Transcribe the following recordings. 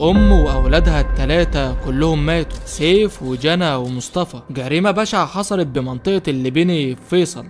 ام واولادها التلاتة كلهم ماتوا، سيف وجنى ومصطفى. جريمة بشعة حصلت بمنطقة اللبيني في فيصل.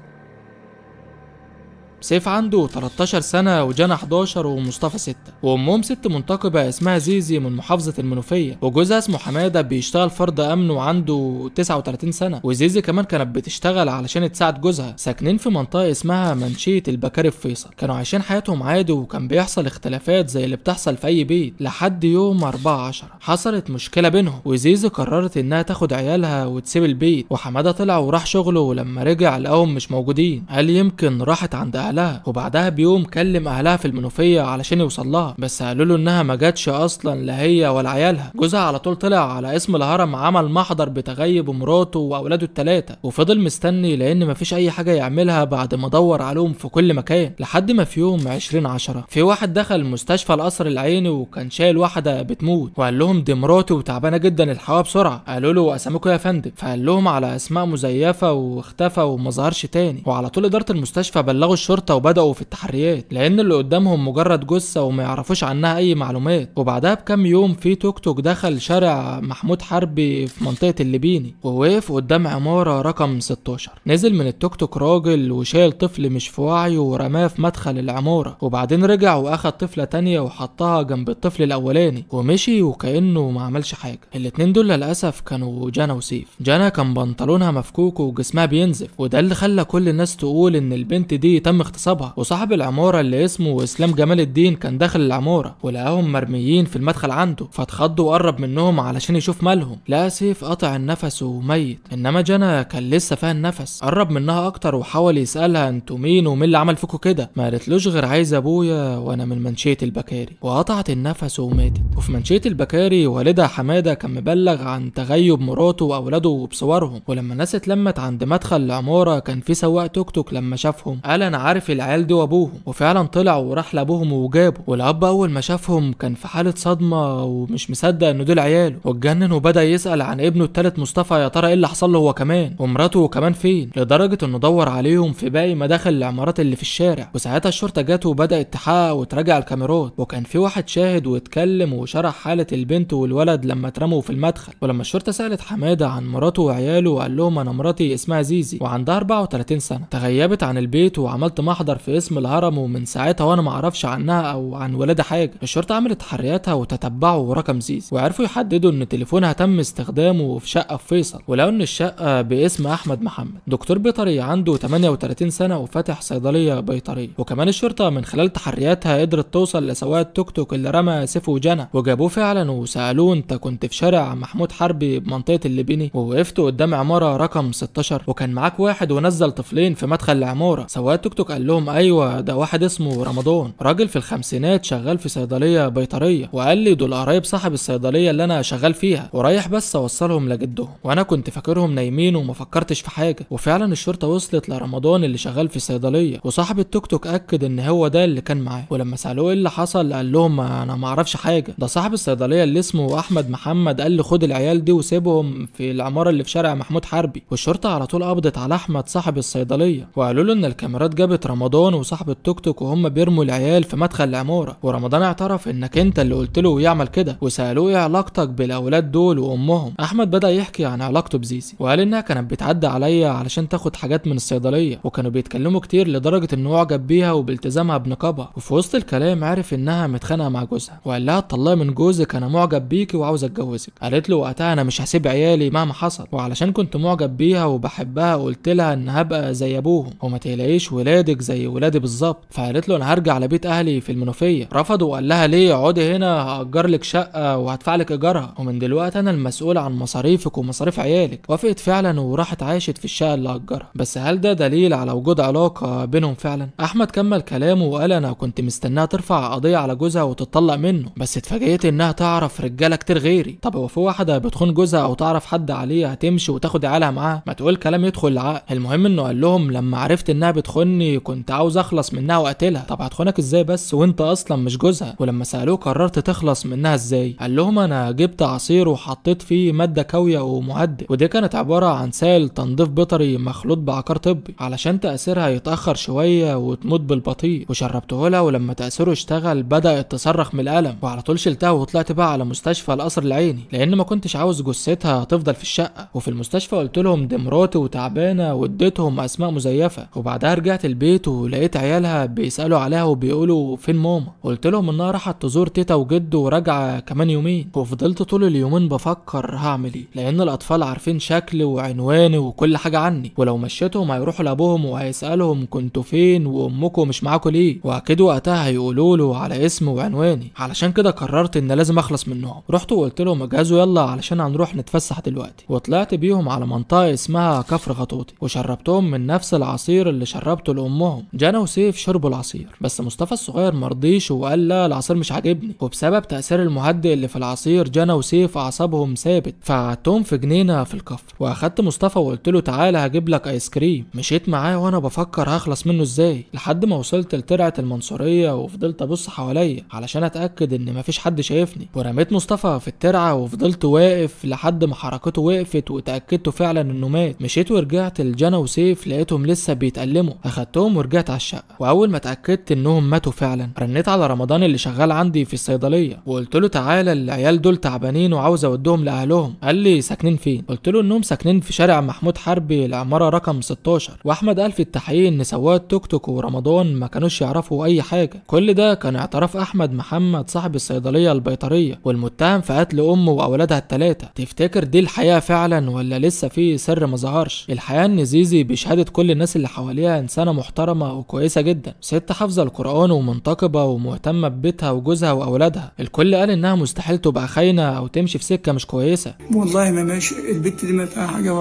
سيف عنده 13 سنة وجنى 11 ومصطفى 6، وأمهم ست منتقبة اسمها زيزي من محافظة المنوفية، وجوزها اسمه حمادة بيشتغل فرد أمن وعنده 39 سنة، وزيزي كمان كانت بتشتغل علشان تساعد جوزها. ساكنين في منطقة اسمها منشية البكاري في فيصل. كانوا عايشين حياتهم عادي، وكان بيحصل اختلافات زي اللي بتحصل في أي بيت لحد يوم 4/10 حصلت مشكلة بينهم، وزيزي قررت إنها تاخد عيالها وتسيب البيت، وحمادة طلع وراح شغله، ولما رجع لقاهم مش موجودين. قال يمكن راحت عند أهلها، وبعدها بيوم كلم اهلها في المنوفيه علشان يوصل لها، بس قالوا له انها ما جاتش اصلا، لا هي ولا عيالها. جوزها على طول طلع على اسم الهرم، عمل محضر بتغيب مراته واولاده الثلاثه، وفضل مستني لان مفيش اي حاجه يعملها بعد ما دور عليهم في كل مكان، لحد ما في يوم 20/10 في واحد دخل مستشفى القصر العيني وكان شايل واحده بتموت، وقال لهم دي مراتي وتعبانه جدا، الحقوها بسرعه. قالوا له اساميكم يا فندم، فقال لهم على اسماء مزيفه واختفى وما ظهرش تاني. وعلى طول اداره المستشفى بلغوا الشرطه وبداوا في التحريات، لان اللي قدامهم مجرد جثه وما يعرفوش عنها اي معلومات. وبعدها بكام يوم في توك توك دخل شارع محمود حربي في منطقه اللبيني، ووقف قدام عماره رقم 16. نزل من التوك توك راجل وشايل طفل مش في وعيه ورماه في مدخل العماره، وبعدين رجع واخد طفله تانية وحطها جنب الطفل الاولاني ومشي وكانه ما عملش حاجه. الاتنين دول للاسف كانوا جنى وسيف. جنى كان بنطلونها مفكوك وجسمها بينزف، وده اللي خلى كل الناس تقول ان البنت دي تم اغتصابها. وصاحب العماره اللي اسمه اسلام جمال الدين كان داخل العماره ولقاهم مرميين في المدخل عنده، فاتخض وقرب منهم علشان يشوف مالهم. لقى سيف قطع النفس وميت، انما جنى كان لسه فيها النفس. قرب منها اكتر وحاول يسالها انتوا مين ومين اللي عمل فيكوا كده؟ ما قالتلوش غير عايز ابويا وانا من منشيه البكاري، وقطعت النفس وماتت. وفي منشيه البكاري والدها حماده كان مبلغ عن تغيب مراته واولاده بصورهم، ولما الناس اتلمت عند مدخل العماره كان في سواق توك توك لما شافهم قال انا عارف العيال دي وابوهم، وفعلا طلع وراح لابوهم وجابه. والاب اول ما شافهم كان في حاله صدمه ومش مصدق ان دول عياله، واتجنن وبدا يسال عن ابنه التالت مصطفى يا ترى ايه اللي حصل له هو كمان، ومراته كمان فين، لدرجه انه دور عليهم في باقي مداخل العمارات اللي في الشارع. وساعتها الشرطه جت وبدات تحقق وتراجع الكاميرات، وكان في واحد شاهد واتكلم وشرح حاله البنت والولد لما اترموا في المدخل. ولما الشرطه سالت حماده عن مراته وعياله قال لهم انا مراتي اسمها زيزي وعندها 34 سنه، تغيبت عن البيت وعملت محضر في اسم الهرم، ومن ساعتها وانا ما اعرفش عنها او عن ولادها حاجه. الشرطه عملت تحرياتها وتتبعوا رقم زيزي، وعرفوا يحددوا ان تليفونها تم استخدامه في شقه في فيصل، ولقوا ان الشقه باسم احمد محمد، دكتور بيطري عنده 38 سنه وفاتح صيدليه بيطريه. وكمان الشرطه من خلال تحرياتها قدرت توصل لسواق التوك توك اللي رمى سيف وجنى، وجابوه فعلا وسالوه انت كنت في شارع محمود حربي بمنطقه اللبيني ووقفت قدام عماره رقم 16 وكان معاك واحد ونزل طفلين في مدخل العماره؟ سواق التوك توك قال لهم ايوه ده واحد اسمه رمضان، راجل في الخمسينات شغال في صيدليه بيطريه، وقال لي دول قرايب صاحب الصيدليه اللي انا شغال فيها ورايح بس اوصلهم لجدهم، وانا كنت فاكرهم نايمين وما فكرتش في حاجه. وفعلا الشرطه وصلت لرمضان اللي شغال في الصيدليه، وصاحب التوك توك اكد ان هو ده اللي كان معاه. ولما سالوه ايه اللي حصل قال لهم انا ما اعرفش حاجه، ده صاحب الصيدليه اللي اسمه احمد محمد قال لي خد العيال دي وسيبهم في العماره اللي في شارع محمود حربي. والشرطه على طول قبضت على احمد صاحب الصيدليه، وقالوا له ان الكاميرات جابت رمضان وصاحب التوك توك وهم بيرموا العيال في مدخل العماره، ورمضان اعترف انك انت اللي قلت له يعمل كده. وسالوه ايه علاقتك بالاولاد دول وامهم؟ احمد بدا يحكي عن علاقته بزيزي، وقال انها كانت بتعدي عليا علشان تاخد حاجات من الصيدليه، وكانوا بيتكلموا كتير لدرجه انه اعجب بيها وبالتزامها بنقابها. وفي وسط الكلام عرف انها متخانقه مع جوزها، وقال لها اتطلقي من جوزك انا معجب بيكي وعاوز اتجوزك. قالت له وقتها انا مش هسيب عيالي مهما حصل، وعلشان كنت معجب بيها وبحبها قلت لها ان هبقى زي ابوهم وما تقلقيش ولادك زي ولادي بالظبط. فقالت له انا هرجع لبيت اهلي في المنوفيه. رفض وقال لها ليه، اقعدي هنا هاجر لك شقه وهدفع لك ايجارها، ومن دلوقتي انا المسؤول عن مصاريفك ومصاريف عيالك. وافقت فعلا وراحت عاشت في الشقه اللي اجرها. بس هل ده دليل على وجود علاقه بينهم فعلا؟ احمد كمل كلامه وقال انا كنت مستناها ترفع قضيه على جوزها وتتطلق منه، بس اتفاجئت انها تعرف رجاله كتير غيري. طب هو في واحده بتخون جوزها او تعرف حد عليه هتمشي وتاخد عيالها معاه؟ ما تقول كلام يدخل العقل. المهم انه قال لهم لما عرفت انها بتخوني كنت عاوز اخلص منها واقتلها. طب هتخونك ازاي بس وانت اصلا مش جوزها؟ ولما سالوه قررت تخلص منها ازاي، قال لهم انا جبت عصير وحطيت فيه ماده كاويه ومهدئ، ودي كانت عباره عن سائل تنظيف بيطري مخلوط بعقار طبي علشان تاثيرها يتاخر شويه وتموت بالبطيء، وشربته لها ولما تاثيره اشتغل بدات تصرخ من الالم، وعلى طول شلتها وطلعت بقى على مستشفى القصر العيني لان ما كنتش عاوز جثتها تفضل في الشقه. وفي المستشفى قلت لهم دي مراتي وتعبانه واديتهم اسماء مزيفه، وبعدها رجعت البيت ولقيت عيالها بيسالوا عليها وبيقولوا فين ماما، قلت لهم انها راحت تزور تيتا وجده وراجعه كمان يومين. وفضلت طول اليومين بفكر هعمل ايه، لان الاطفال عارفين شكلي وعنواني وكل حاجه عني، ولو مشيتهم هيروحوا لابوهم وهيسالهم كنتوا فين وامكم مش معاكم ليه، واكيد وقتها هيقولوا له على اسمي وعنواني. علشان كده قررت ان لازم اخلص منهم. رحت وقلت لهم اجهزوا يلا علشان هنروح نتفسح دلوقتي، وطلعت بيهم على منطقه اسمها كفر غطوطي وشربتهم من نفس العصير اللي شربته لامهم. جانا وسيف شربوا العصير بس مصطفى الصغير مرضيش وقال لا العصير مش عاجبني، وبسبب تاثير المهدئ اللي في العصير جانا وسيف اعصابهم ثابت، فقعدتهم في جنينه في الكفر واخدت مصطفى وقلت له تعالى هجيب لك ايس كريم. مشيت معاه وانا بفكر هخلص منه ازاي لحد ما وصلت لترعه المنصوريه وفضلت ابص حواليا علشان اتاكد ان مفيش حد شايفني، ورميت مصطفى في الترعه وفضلت واقف لحد ما حركته وقفت وتاكدت فعلا انه مات. مشيت ورجعت لجانا وسيف لقيتهم لسه بيتألموا، اخدتهم ورجعت على الشقه، واول ما اتاكدت انهم ماتوا فعلا رنيت على رمضان اللي شغال عندي في الصيدليه وقلت له تعالى العيال دول تعبانين وعاوز اودهم لاهلهم. قال لي ساكنين فين؟ قلت له انهم ساكنين في شارع محمود حربي العماره رقم 16، واحمد قال في التحقيق ان سواق التوك توك ورمضان ما كانوش يعرفوا اي حاجه. كل ده كان اعتراف احمد محمد صاحب الصيدليه البيطريه والمتهم في قتل امه واولادها الثلاثه. تفتكر دي الحقيقه فعلا ولا لسه في سر ما ظهرش؟ الحقيقه ان زيزي بشهاده كل الناس اللي حواليها انسانه محترمه وكويسه جدا، ست حافظه القران ومنتقبه ومهتمه ببيتها وجوزها واولادها. الكل قال انها مستحيل تبقى خاينه او تمشي في سكه مش كويسه. والله ما ماشي البت دي ما فيها حاجه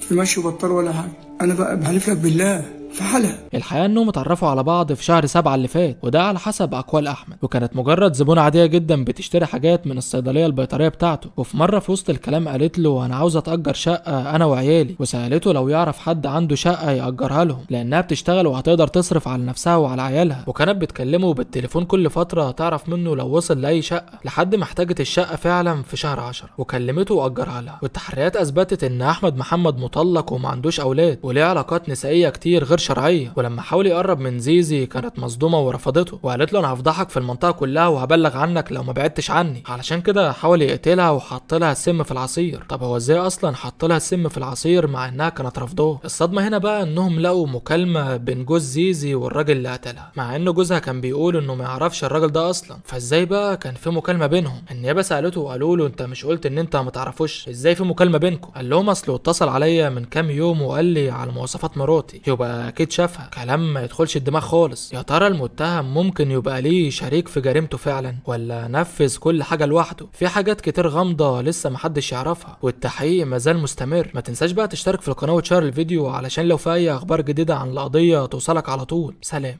في ماشي بطال ولا حاجه، انا بقى بحلف لك بالله في حالها. الحقيقه انهم اتعرفوا على بعض في شهر 7 اللي فات، وده على حسب اقوال احمد، وكانت مجرد زبونه عاديه جدا بتشتري حاجات من الصيدليه البيطريه بتاعته. وفي مره في وسط الكلام قالت له انا عاوزه اتاجر شقه انا وعيالي، وسالته لو يعرف حد عنده شقه ياجرها لهم لانها بتشتغل وهتقدر تصرف على نفسها وعلى عيالها، وكانت بتكلمه بالتليفون كل فتره تعرف منه لو وصل لاي شقه لحد ما احتاجت الشقه فعلا في شهر 10 وكلمته واجرها لها. والتحريات اثبتت ان احمد محمد مطلق وما عندوش اولاد وليه علاقات نسائيه كتير غير شرعيه. ولما حاول يقرب من زيزي كانت مصدومه ورفضته وقالت له انا هفضحك في المنطقه كلها وهبلغ عنك لو ما بعدتش عني. علشان كده حاول يقتلها وحط لها السم في العصير. طب هو ازاي اصلا حط لها السم في العصير مع انها كانت رافضاه؟ الصدمه هنا بقى انهم لقوا مكالمه بين جوز زيزي والراجل اللي قتلها، مع انه جوزها كان بيقول انه ما يعرفش الراجل ده اصلا، فازاي بقى كان في مكالمه بينهم؟ النيابه سالته وقالوا له انت مش قلت ان انت ما تعرفوش، ازاي في مكالمه بينكم؟ قال لهم اصله اتصل عليا من كام يوم وقال لي على مواصفات مراتي، يبقى اكيد شافها. كلام ما يدخلش الدماغ خالص. يا ترى المتهم ممكن يبقى ليه شريك في جريمته فعلا ولا نفذ كل حاجه لوحده؟ في حاجات كتير غامضه لسه محدش يعرفها والتحقيق مازال مستمر. ما تنساش بقى تشترك في القناه وتشير الفيديو علشان لو في اي اخبار جديده عن القضيه توصلك على طول. سلام.